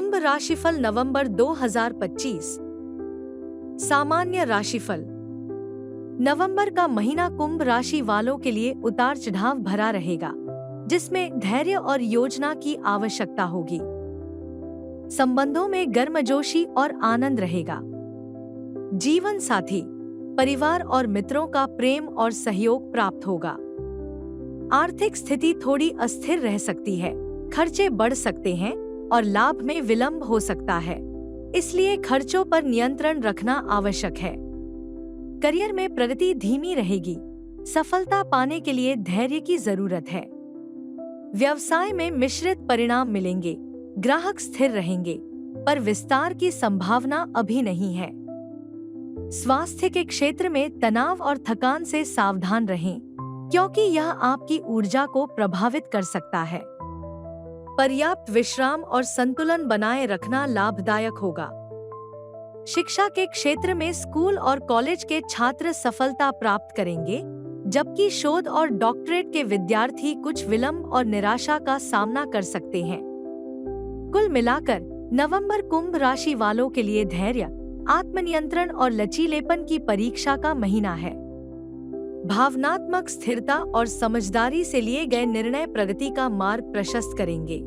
कुंभ राशिफल नवंबर 2025। सामान्य राशिफल। नवंबर का महीना कुंभ राशि वालों के लिए उतार चढ़ाव भरा रहेगा, जिसमें धैर्य और योजना की आवश्यकता होगी। संबंधों में गर्मजोशी और आनंद रहेगा। जीवन साथी, परिवार और मित्रों का प्रेम और सहयोग प्राप्त होगा। आर्थिक स्थिति थोड़ी अस्थिर रह सकती है, खर्चे बढ़ सकते हैं और लाभ में विलंब हो सकता है, इसलिए खर्चों पर नियंत्रण रखना आवश्यक है। करियर में प्रगति धीमी रहेगी। सफलता पाने के लिए धैर्य की जरूरत है। व्यवसाय में मिश्रित परिणाम मिलेंगे। ग्राहक स्थिर रहेंगे, पर विस्तार की संभावना अभी नहीं है। स्वास्थ्य के क्षेत्र में तनाव और थकान से सावधान रहें, क्योंकि यह आपकी ऊर्जा को प्रभावित कर सकता है। पर्याप्त विश्राम और संतुलन बनाए रखना लाभदायक होगा। शिक्षा के क्षेत्र में स्कूल और कॉलेज के छात्र सफलता प्राप्त करेंगे, जबकि शोध और डॉक्टरेट के विद्यार्थी कुछ विलंब और निराशा का सामना कर सकते हैं। कुल मिलाकर नवंबर कुंभ राशि वालों के लिए धैर्य, आत्मनियंत्रण और लचीलेपन की परीक्षा का महीना है। भावनात्मक स्थिरता और समझदारी से लिए गए निर्णय प्रगति का मार्ग प्रशस्त करेंगे।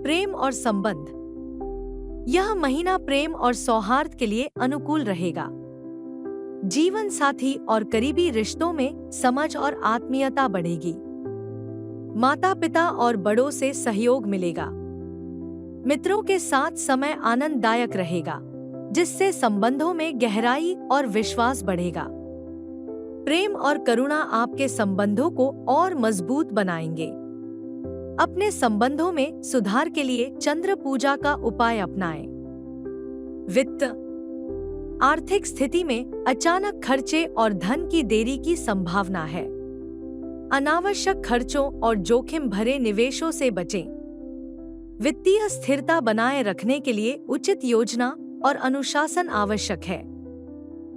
प्रेम और संबंध। यह महीना प्रेम और सौहार्द के लिए अनुकूल रहेगा। जीवन साथी और करीबी रिश्तों में समझ और आत्मीयता बढ़ेगी। माता-पिता और बड़ों से सहयोग मिलेगा। मित्रों के साथ समय आनंददायक रहेगा, जिससे संबंधों में गहराई और विश्वास बढ़ेगा। प्रेम और करुणा आपके संबंधों को और मजबूत बनाएंगे। अपने संबंधों में सुधार के लिए चंद्र पूजा का उपाय अपनाएं। वित्त। आर्थिक स्थिति में अचानक खर्चे और धन की देरी की संभावना है। अनावश्यक खर्चों और जोखिम भरे निवेशों से बचें। वित्तीय स्थिरता बनाए रखने के लिए उचित योजना और अनुशासन आवश्यक है।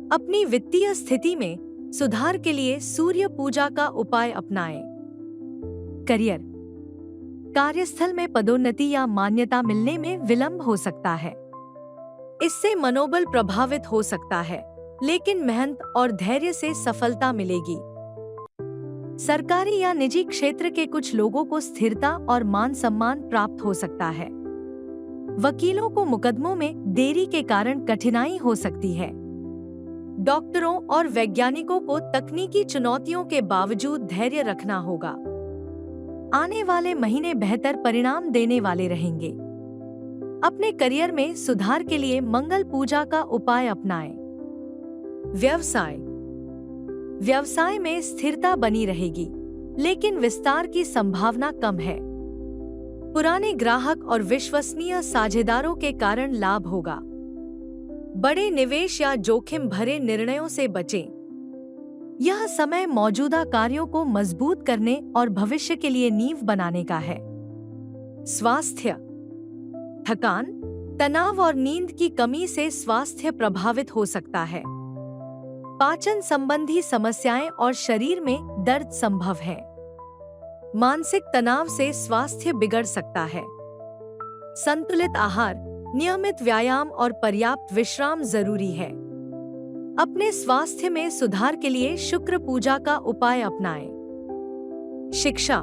अपनी वित्तीय स्थिति में सुधार के लिए सूर्य पूजा का उपाय अपनाएं। करियर। कार्यस्थल में पदोन्नति या मान्यता मिलने में विलंब हो सकता है। इससे मनोबल प्रभावित हो सकता है, लेकिन मेहनत और धैर्य से सफलता मिलेगी। सरकारी या निजी क्षेत्र के कुछ लोगों को स्थिरता और मान सम्मान प्राप्त हो सकता है। वकीलों को मुकदमों में देरी के कारण कठिनाई हो सकती है। डॉक्टरों और वैज्ञानिकों को तकनीकी चुनौतियों के बावजूद धैर्य रखना होगा। आने वाले महीने बेहतर परिणाम देने वाले रहेंगे। अपने करियर में सुधार के लिए मंगल पूजा का उपाय अपनाएं। व्यवसाय। व्यवसाय में स्थिरता बनी रहेगी, लेकिन विस्तार की संभावना कम है। पुराने ग्राहक और विश्वसनीय साझेदारों के कारण लाभ होगा। बड़े निवेश या जोखिम भरे निर्णयों से बचें। यह समय मौजूदा कार्यों को मजबूत करने और भविष्य के लिए नींव बनाने का है। स्वास्थ्य। थकान, तनाव और नींद की कमी से स्वास्थ्य प्रभावित हो सकता है। पाचन संबंधी समस्याएं और शरीर में दर्द संभव है। मानसिक तनाव से स्वास्थ्य बिगड़ सकता है। संतुलित आहार, नियमित व्यायाम और पर्याप्त विश्राम जरूरी है। अपने स्वास्थ्य में सुधार के लिए शुक्र पूजा का उपाय अपनाएं। शिक्षा।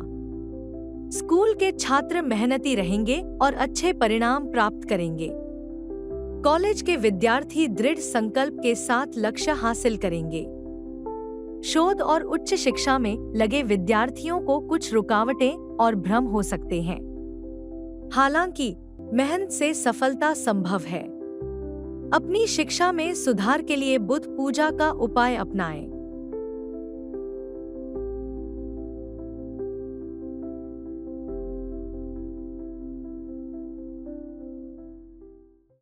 स्कूल के छात्र मेहनती रहेंगे और अच्छे परिणाम प्राप्त करेंगे। कॉलेज के विद्यार्थी दृढ़ संकल्प के साथ लक्ष्य हासिल करेंगे। शोध और उच्च शिक्षा में लगे विद्यार्थियों को कुछ रुकावटें और भ्रम हो सकते हैं। हालांकि मेहनत से सफलता संभव है। अपनी शिक्षा में सुधार के लिए बुध पूजा का उपाय अपनाएं।